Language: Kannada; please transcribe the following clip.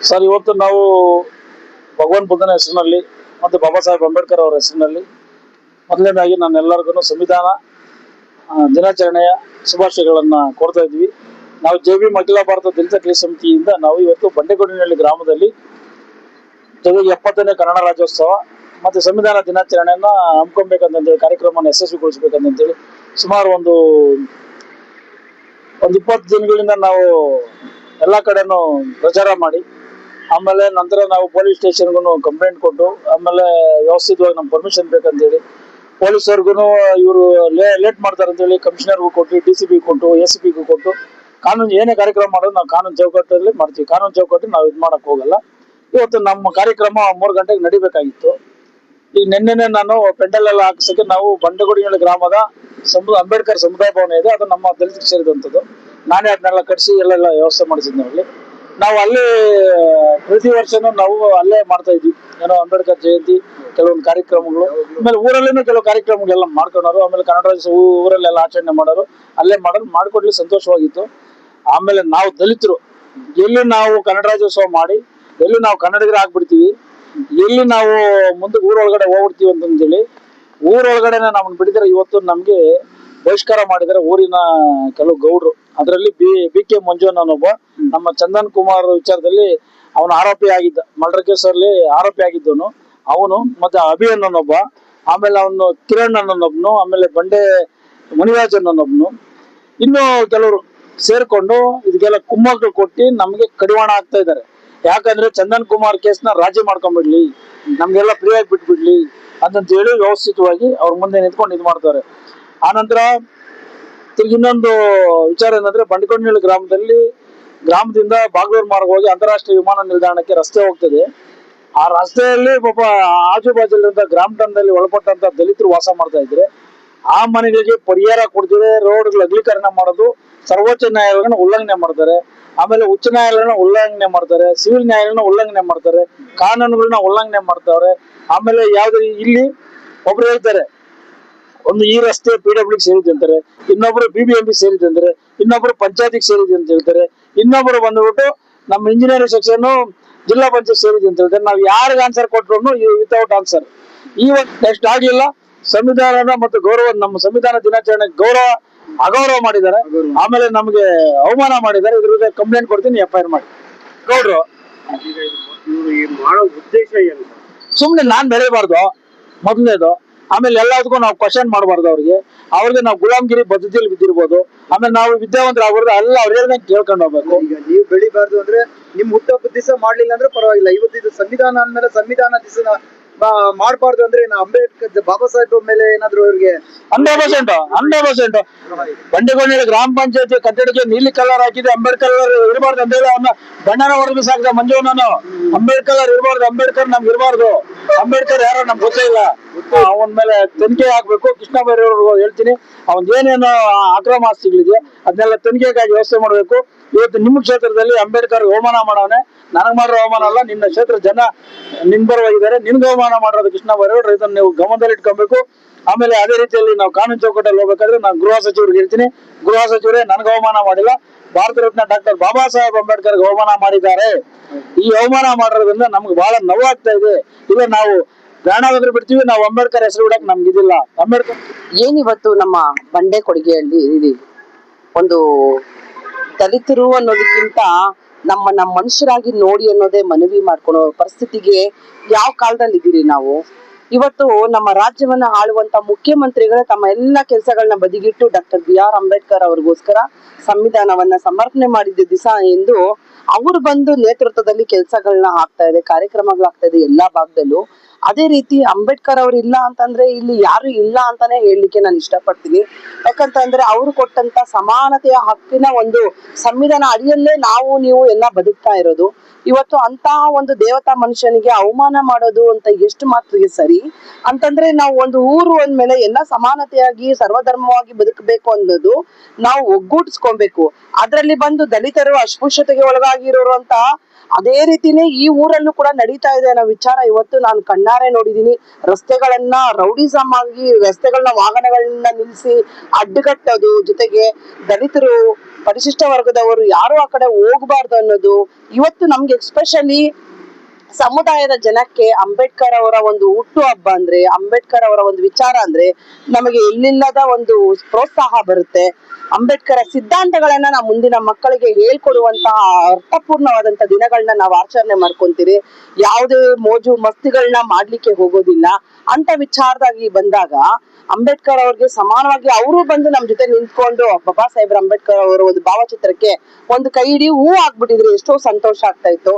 ಸರ್, ಇವತ್ತು ನಾವು ಭಗವಾನ್ ಬುದ್ಧನ ಹೆಸರಿನಲ್ಲಿ ಮತ್ತು ಬಾಬಾ ಸಾಹೇಬ್ ಅಂಬೇಡ್ಕರ್ ಅವರ ಹೆಸರಿನಲ್ಲಿ ಮೊದಲನೇದಾಗಿ ನಾನೆಲ್ಲರಿಗೂ ಸಂವಿಧಾನ ದಿನಾಚರಣೆಯ ಶುಭಾಶಯಗಳನ್ನು ಕೊಡ್ತಾ ಇದ್ವಿ. ನಾವು JB ಅಖಿಲ ಭಾರತ ದಲಿತ ಕ್ರಿಯಾ ಸಮಿತಿಯಿಂದ ನಾವು ಇವತ್ತು ಬಂಡೆಗೋಡಿನಹಳ್ಳಿ ಗ್ರಾಮದಲ್ಲಿ ಜೊತೆಗೆ 70ನೇ ಕನ್ನಡ ರಾಜ್ಯೋತ್ಸವ ಮತ್ತು ಸಂವಿಧಾನ ದಿನಾಚರಣೆಯನ್ನು ಹಮ್ಮಿಕೊಬೇಕಂತೇಳಿ ಕಾರ್ಯಕ್ರಮವನ್ನು ಯಶಸ್ವಿಗೊಳಿಸಬೇಕಂತೇಳಿ ಸುಮಾರು ಒಂದು 20 ದಿನಗಳಿಂದ ನಾವು ಎಲ್ಲ ಕಡೆನೂ ಪ್ರಚಾರ ಮಾಡಿ, ಆಮೇಲೆ ನಂತರ ನಾವು ಪೊಲೀಸ್ ಸ್ಟೇಷನ್ಗೂ ಕಂಪ್ಲೇಂಟ್ ಕೊಟ್ಟು, ಆಮೇಲೆ ವ್ಯವಸ್ಥಿತವಾಗಿ ನಮ್ಮ ಪರ್ಮಿಷನ್ ಬೇಕಂತೇಳಿ ಪೊಲೀಸರ್ಗು ಇವರು ಲೇಟ್ ಮಾಡ್ತಾರೆ ಅಂತೇಳಿ ಕಮಿಷನರ್ಗೂ ಕೊಟ್ಟು, DCP ಕೊಟ್ಟು, ACPಗೂ ಕೊಟ್ಟು, ಕಾನೂನು ಏನೇ ಕಾರ್ಯಕ್ರಮ ಮಾಡೋದು ನಾವು ಕಾನೂನು ಚೌಕಟ್ಟಲ್ಲಿ ಮಾಡ್ತೀವಿ. ಕಾನೂನು ಚೌಕಟ್ಟು ನಾವು ಇದು ಮಾಡಕ್ ಹೋಗಲ್ಲ. ಇವತ್ತು ನಮ್ಮ ಕಾರ್ಯಕ್ರಮ 3 ಗಂಟೆಗೆ ನಡಿಬೇಕಾಗಿತ್ತು. ಈಗ ನಿನ್ನೆನೆ ನಾನು ಪೆಂಡಲ್ ಎಲ್ಲ ಹಾಕಿಸಕ್ಕೆ ನಾವು ಬಂಡೆಗೋಡಿನಹಳ್ಳಿ ಗ್ರಾಮದ ಅಂಬೇಡ್ಕರ್ ಸಮುದಾಯ ಭವನ ಇದೆ, ಅದು ನಮ್ಮ ದಲಿತರಿಗೆ ಸೇರಿದಂಥದ್ದು. ನಾನೇ ಅದನ್ನೆಲ್ಲ ಕಟ್ಸಿ ಎಲ್ಲ ವ್ಯವಸ್ಥೆ ಮಾಡಿಸಿದ್ವಿ. ನಾವು ಅಲ್ಲಿ ಪ್ರತಿ ವರ್ಷನೂ ನಾವು ಅಲ್ಲೇ ಮಾಡ್ತಾ ಇದ್ವಿ. ಏನೋ ಅಂಬೇಡ್ಕರ್ ಜಯಂತಿ ಕೆಲವೊಂದು ಕಾರ್ಯಕ್ರಮಗಳು, ಆಮೇಲೆ ಊರಲ್ಲೇನೂ ಕೆಲವು ಕಾರ್ಯಕ್ರಮಗಳೆಲ್ಲ ಮಾಡ್ಕೊಂಡವರು, ಆಮೇಲೆ ಕನ್ನಡ ರಾಜ್ಯೋತ್ಸವ ಊರಲ್ಲೆಲ್ಲ ಆಚರಣೆ ಮಾಡೋರು, ಅಲ್ಲೇ ಮಾಡ್ಕೊಡ್ಲಿ ಸಂತೋಷವಾಗಿತ್ತು. ಆಮೇಲೆ ನಾವು ದಲಿತರು ಎಲ್ಲಿ ನಾವು ಕನ್ನಡ ರಾಜ್ಯೋತ್ಸವ ಮಾಡಿ ಎಲ್ಲಿ ನಾವು ಕನ್ನಡಿಗರ ಆಗ್ಬಿಡ್ತೀವಿ, ಎಲ್ಲಿ ನಾವು ಮುಂದೆ ಊರೊಳಗಡೆ ಹೋಗ್ಬಿಡ್ತೀವಿ ಅಂತಂದೇಳಿ ಊರೊಳಗಡೆನೆ ನಮ್ಮನ್ನು ಬಿಡಿದ್ರೆ ಇವತ್ತು ನಮ್ಗೆ ಬಹಿಷ್ಕಾರ ಮಾಡಿದರೆ ಊರಿನ ಕೆಲವು ಗೌಡ್ರು. ಅದರಲ್ಲಿ BK ಮಂಜು ಅನ್ನೋನೊಬ್ಬ ನಮ್ಮ ಚಂದನ್ ಕುಮಾರ್ ವಿಚಾರದಲ್ಲಿ ಅವನು ಆರೋಪಿ ಆಗಿದ್ದ, ಮರ್ಡರ್ ಕೇಸಲ್ಲಿ ಆರೋಪಿ ಆಗಿದ್ದವನು ಅವನು, ಮತ್ತೆ ಅಭಿ ಅನ್ನೋನೊಬ್ಬ, ಆಮೇಲೆ ಅವನು ಕಿರಣ್ ಅನ್ನೋನೊಬ್ನು, ಆಮೇಲೆ ಬಂಡೆ ಮುನಿರಾಜ್ ಅನ್ನೋನೊಬ್ನು, ಇನ್ನು ಕೆಲವರು ಸೇರ್ಕೊಂಡು ಇದಕ್ಕೆಲ್ಲ ಕುಮ್ಮಕ್ಕು ಕೊಟ್ಟು ನಮ್ಗೆ ಕಡಿವಾಣ ಆಗ್ತಾ ಇದ್ದಾರೆ. ಯಾಕಂದ್ರೆ ಚಂದನ್ ಕುಮಾರ್ ಕೇಸ್ನ ರಾಜಿ ಮಾಡ್ಕೊಂಡ್ಬಿಡ್ಲಿ, ನಮ್ಗೆಲ್ಲ ಫ್ರೀ ಆಗಿ ಬಿಟ್ಬಿಡ್ಲಿ ಅಂತಂತ ಹೇಳಿ ವ್ಯವಸ್ಥಿತವಾಗಿ ಅವ್ರ ಮುಂದೆ ನಿಂತ್ಕೊಂಡು ಇದು ಮಾಡ್ತಾರೆ. ಆನಂತರ ಇನ್ನೊಂದು ವಿಚಾರ ಏನಂದ್ರೆ, ಬಂಡೆಗೋಡಿನಹಳ್ಳಿ ಗ್ರಾಮದಿಂದ ಬಾಗ್ಲೂರು ಮಾರ್ಗ ಹೋಗಿ ಅಂತಾರಾಷ್ಟ್ರೀಯ ವಿಮಾನ ನಿಲ್ದಾಣಕ್ಕೆ ರಸ್ತೆ ಹೋಗ್ತದೆ. ಆ ರಸ್ತೆಯಲ್ಲಿ ಪಾಪ ಆಜು ಬಾಜುಲಿಂದ ಗ್ರಾಮದಲ್ಲಿ ಒಳಪಟ್ಟಂತ ದಲಿತರು ವಾಸ ಮಾಡ್ತಾ ಇದ್ರೆ ಆ ಮನೆಗಳಿಗೆ ಪರಿಹಾರ ಕೊಡ್ತಿದೆ. ರೋಡ್ಗಳು ಅಗಲೀಕರಣ ಮಾಡೋದು, ಸರ್ವೋಚ್ಚ ನ್ಯಾಯಾಲಯನ ಉಲ್ಲಂಘನೆ ಮಾಡ್ತಾರೆ, ಆಮೇಲೆ ಉಚ್ಚ ನ್ಯಾಯಾಲಯನ ಉಲ್ಲಂಘನೆ ಮಾಡ್ತಾರೆ, ಸಿವಿಲ್ ನ್ಯಾಯಾಲಯನ ಉಲ್ಲಂಘನೆ ಮಾಡ್ತಾರೆ, ಕಾನೂನುಗಳನ್ನ ಉಲ್ಲಂಘನೆ ಮಾಡ್ತಾರೆ. ಆಮೇಲೆ ಯಾವ್ದು ಇಲ್ಲಿ ಒಬ್ರು ಹೇಳ್ತಾರೆ, ಒಂದು ಈ ರಸ್ತೆ PWD ಸೇರಿದೆ ಅಂತಾರೆ, ಇನ್ನೊಬ್ರು BBMP ಸೇರಿದೆ ಅಂತಾರೆ, ಇನ್ನೊಬ್ರು ಪಂಚಾಯತಿಗೆ ಸೇರಿದೆ ಅಂತ ಹೇಳ್ತಾರೆ, ಇನ್ನೊಬ್ರು ಬಂದ್ಬಿಟ್ಟು ನಮ್ಮ ಇಂಜಿನಿಯರಿಂಗ್ ಸೆಕ್ಷನ್ ಜಿಲ್ಲಾ ಪಂಚಾಯತ್ ಸೇರಿದೆ ಅಂತ ಹೇಳ್ತಾರೆ. ನಾವು ಯಾರಿಗೆ ಆನ್ಸರ್ ಕೊಟ್ರು ವಿತೌಟ್ ಆನ್ಸರ್. ನೆಕ್ಸ್ಟ್ ಆಗ್ಲಿಲ್ಲ. ಸಂವಿಧಾನದ ಮತ್ತು ಗೌರವ, ನಮ್ಮ ಸಂವಿಧಾನ ದಿನಾಚರಣೆ ಅಗೌರವ ಮಾಡಿದ್ದಾರೆ, ಆಮೇಲೆ ನಮ್ಗೆ ಅವಮಾನ ಮಾಡಿದ್ದಾರೆ. ಇದ್ರ ಬಗ್ಗೆ ಕಂಪ್ಲೇಂಟ್ ಕೊಡ್ತೀನಿ, FIR ಮಾಡಿ. ಗೌಡ್ರು ಮಾಡೋ ಉದ್ದೇಶ ಏನು? ಸುಮ್ನೆ ನಾನ್ ಬೆಳೆಯಬಾರ್ದು ಮೊದಲನೇದು, ಆಮೇಲೆ ಎಲ್ಲದಕ್ಕೂ ನಾವು ಕ್ವಶನ್ ಮಾಡಬಾರ್ದು. ಅವ್ರಿಗೆ ನಾವು ಗುಲಾಮ್ಗಿರಿ ಪದ್ಧತಿಯಲ್ಲಿ ಬಿದ್ದಿರ್ಬೋದು, ಆಮೇಲೆ ನಾವು ವಿದ್ಯಾವಂತರ ಆಗ್ಬಾರ್ದು, ಎಲ್ಲ ಅವ್ರ ಕೇಳ್ಕೊಂಡು ಹೋಗ್ಬೇಕು. ಈಗ ನೀವು ಬೆಳಿಬಾರ್ದು ಅಂದ್ರೆ ನಿಮ್ ಹುಟ್ಟಹಬ್ಬದ ದಿವಸ ಮಾಡ್ಲಿಲ್ಲ ಅಂದ್ರೆ ಪರವಾಗಿಲ್ಲ. ಇವತ್ತು ಇದು ಸಂವಿಧಾನ ಅಂದ್ಮೇಲೆ ಸಂವಿಧಾನ ದಿವಸ ಮಾಡಬಾರ್ದು ಅಂದ್ರೆ ಅಂಬೇಡ್ಕರ್ ಬಾಬಾ ಸಾಹೇಬ್ ಮೇಲೆ ಏನಾದ್ರು ಅವ್ರಿಗೆ 100% ಬಂಡೆಗೋಡಿನಹಳ್ಳಿ ಗ್ರಾಮ ಪಂಚಾಯತಿ ಕಟ್ಟಡಕ್ಕೆ ನೀಲಿ ಕಲರ್ ಹಾಕಿದೆ. ಅಂಬೇಡ್ಕರ್ ಇರಬಾರ್ದು ಅಂತ ಹೇಳಿ ಅವನ್ನ ಬಣ್ಣನ ಹೊಡೆದು ಸಾಕಿದ ಮಂಜು. ನಾನು ಅಂಬೇಡ್ಕರ್ ಇರಬಾರ್ದು, ಅಂಬೇಡ್ಕರ್ ನಮ್ಗೆ ಇರಬಾರ್ದು, ಅಂಬೇಡ್ಕರ್ ಯಾರೋ ನಮ್ಗೆ ಗೊತ್ತೇ ಇಲ್ಲ. ಅವನ ಮೇಲೆ ತನಿಖೆ ಆಗ್ಬೇಕು. ಕೃಷ್ಣ ಬೈರೇಗೌಡರು ಹೇಳ್ತೀನಿ, ಅವನ್ ಏನೇನು ಅಕ್ರಮ ಆಸ್ತಿಗಳಿದೆ ಅದನ್ನೆಲ್ಲ ತನಿಖೆಗಾಗಿ ವ್ಯವಸ್ಥೆ ಮಾಡ್ಬೇಕು. ಇವತ್ತು ನಿಮ್ಮ ಕ್ಷೇತ್ರದಲ್ಲಿ ಅಂಬೇಡ್ಕರ್ ಅವಮಾನ ಮಾಡವನೆ. ನನಗ್ ಮಾಡಿರೋ ಅವಮಾನ ಅಲ್ಲ, ನಿನ್ನ ಕ್ಷೇತ್ರ ಜನ ನಿನ್ ಬರವಾಗಿದ್ದಾರೆ, ನಿನ್ಗೆ ಅವಮಾನ ಮಾಡೋದು ಕೃಷ್ಣ ಬೈರೇಗೌಡರು. ಇದನ್ನ ನೀವು ಗಮನದಲ್ಲಿ ಇಟ್ಕೊಬೇಕು. ಆಮೇಲೆ ಅದೇ ರೀತಿಯಲ್ಲಿ ನಾವು ಕಾನೂನು ಚೌಕಟ್ಟಲ್ಲಿ ಹೋಗ್ಬೇಕಾದ್ರೆ ನಾನು ಗೃಹ ಸಚಿವರಿಗೆ ಹೇಳ್ತೀನಿ, ಗೃಹ ಸಚಿವರೇ ನನಗೆ ಅವಮಾನ ಮಾಡಿಲ್ಲ, ಭಾರತ ರತ್ನ ಡಾಕ್ಟರ್ ಬಾಬಾ ಸಾಹೇಬ್ ಅಂಬೇಡ್ಕರ್ ಅವಮಾನ ಮಾಡಿದ್ದಾರೆ. ಈ ಅವಮಾನ ಮಾಡಿರೋದ್ರಿಂದ ನಮ್ಗೆ ಬಹಳ ನೋವಾಗ್ತಾ ಇದೆ. ಇಲ್ಲ ನಾವು ಪ್ರಾಣವಾದ್ರೆ ಬಿಡ್ತೀವಿ, ನಾವು ಅಂಬೇಡ್ಕರ್ ಹೆಸರು ಬಿಡಕ್ ನಮ್ಗೆ ಇದಿಲ್ಲ. ಅಂಬೇಡ್ಕರ್ ಏನಿವತ್ತು ನಮ್ಮ ಬಂಡೆಕೊಡಿಗೆಯಲ್ಲಿ ಒಂದು ದಲಿತರು ಅನ್ನೋದಕ್ಕಿಂತ ನಮ್ಮ ಮನುಷ್ಯರಾಗಿ ನೋಡಿ ಅನ್ನೋದೇ ಮನವಿ ಮಾಡ್ಕೊಳ್ಳೋ ಪರಿಸ್ಥಿತಿಗೆ ಯಾವ ಕಾಲದಲ್ಲಿ ಇದ್ದೀರಿ ನಾವು. ಇವತ್ತು ನಮ್ಮ ರಾಜ್ಯವನ್ನ ಆಳುವಂತ ಮುಖ್ಯಮಂತ್ರಿಗಳೇ ತಮ್ಮ ಎಲ್ಲಾ ಕೆಲಸಗಳನ್ನ ಬದಿಗಿಟ್ಟು ಡಾಕ್ಟರ್ BR ಅಂಬೇಡ್ಕರ್ ಅವ್ರಿಗೋಸ್ಕರ ಸಂವಿಧಾನವನ್ನ ಸಮರ್ಪಣೆ ಮಾಡಿದ ದಿವಸ ಎಂದು ಅವ್ರು ಬಂದು ನೇತೃತ್ವದಲ್ಲಿ ಕೆಲಸಗಳನ್ನ ಆಗ್ತಾ ಇದೆ, ಕಾರ್ಯಕ್ರಮಗಳಾಗ್ತಾ ಇದೆ ಎಲ್ಲಾ ಭಾಗದಲ್ಲೂ. ಅದೇ ರೀತಿ ಅಂಬೇಡ್ಕರ್ ಅವ್ರು ಇಲ್ಲ ಅಂತಂದ್ರೆ ಇಲ್ಲಿ ಯಾರು ಇಲ್ಲ ಅಂತಾನೆ ಹೇಳಲಿಕ್ಕೆ ನಾನು ಇಷ್ಟಪಡ್ತೀನಿ. ಯಾಕಂತಂದ್ರೆ ಅವ್ರು ಕೊಟ್ಟಂತ ಸಮಾನತೆಯ ಹಕ್ಕಿನ ಒಂದು ಸಂವಿಧಾನ ಅಡಿಯಲ್ಲೇ ನಾವು ನೀವು ಎಲ್ಲ ಬದುಕ್ತಾ ಇರೋದು. ಇವತ್ತು ಅಂತ ಒಂದು ದೇವತಾ ಮನುಷ್ಯನಿಗೆ ಅವಮಾನ ಮಾಡೋದು ಅಂತ ಎಷ್ಟು ಮಾತ್ರ ಸರಿ ಅಂತಂದ್ರೆ, ನಾವು ಒಂದು ಊರು ಅಂದ್ಮೇಲೆ ಎಲ್ಲ ಸಮಾನತೆಯಾಗಿ ಸರ್ವಧರ್ಮವಾಗಿ ಬದುಕಬೇಕು ಅನ್ನೋದು ನಾವು ಒಗ್ಗೂಡಿಸ್ಕೊಬೇಕು. ಅದ್ರಲ್ಲಿ ಬಂದು ದಲಿತರು ಅಸ್ಪೃಶ್ಯತೆಗೆ ಒಳಗಾಗಿರೋರು ಅಂತ ಅದೇ ರೀತಿನೇ ಈ ಊರಲ್ಲೂ ಕೂಡ ನಡೀತಾ ಇದೆ ಅನ್ನೋ ವಿಚಾರ ಇವತ್ತು ನಾನು ಕಣ್ಣಾರೆ ಕಣ್ಣಾರೆ ನೋಡಿದೀನಿ. ರಸ್ತೆಗಳನ್ನ ರೌಡಿಸಮ್ ಆಗಿ ರಸ್ತೆಗಳನ್ನ ವಾಹನಗಳನ್ನ ನಿಲ್ಸಿ ಅಡ್ಡಗಟ್ಟೋದು, ಜೊತೆಗೆ ದಲಿತರು ಪರಿಶಿಷ್ಟ ವರ್ಗದವರು ಯಾರು ಆ ಕಡೆ ಹೋಗ್ಬಾರ್ದು ಅನ್ನೋದು. ಇವತ್ತು ನಮ್ಗೆ ಎಸ್ಪೆಷಲಿ ಸಮುದಾಯದ ಜನಕ್ಕೆ ಅಂಬೇಡ್ಕರ್ ಅವರ ಒಂದು ಹುಟ್ಟು ಹಬ್ಬ ಅಂದ್ರೆ, ಅಂಬೇಡ್ಕರ್ ಅವರ ಒಂದು ವಿಚಾರ ಅಂದ್ರೆ ನಮಗೆ ಎಲ್ಲಿಲ್ಲದ ಒಂದು ಪ್ರೋತ್ಸಾಹ ಬರುತ್ತೆ. ಅಂಬೇಡ್ಕರ್ ಸಿದ್ಧಾಂತಗಳನ್ನ ನಾವು ಮುಂದಿನ ಮಕ್ಕಳಿಗೆ ಹೇಳ್ಕೊಡುವಂತಹ ಅರ್ಥಪೂರ್ಣವಾದಂತ ದಿನಗಳನ್ನ ನಾವು ಆಚರಣೆ ಮಾಡ್ಕೊಂತೀರಿ. ಯಾವುದೇ ಮೋಜು ಮಸ್ತಿಗಳನ್ನ ಮಾಡ್ಲಿಕ್ಕೆ ಹೋಗೋದಿಲ್ಲ. ಅಂತ ವಿಚಾರದಾಗಿ ಬಂದಾಗ ಅಂಬೇಡ್ಕರ್ ಅವ್ರಿಗೆ ಸಮಾನವಾಗಿ ಅವರು ಬಂದು ನಮ್ ಜೊತೆ ನಿಂತ್ಕೊಂಡು ಬಾಬಾ ಸಾಹೇಬ್ರ ಅಂಬೇಡ್ಕರ್ ಅವರ ಒಂದು ಭಾವಚಿತ್ರಕ್ಕೆ ಒಂದು ಕೈ ಹಿಡಿ ಹೂ ಹಾಕ್ಬಿಟ್ಟಿದ್ರೆ ಎಷ್ಟೋ ಸಂತೋಷ ಆಗ್ತಾ ಇತ್ತು.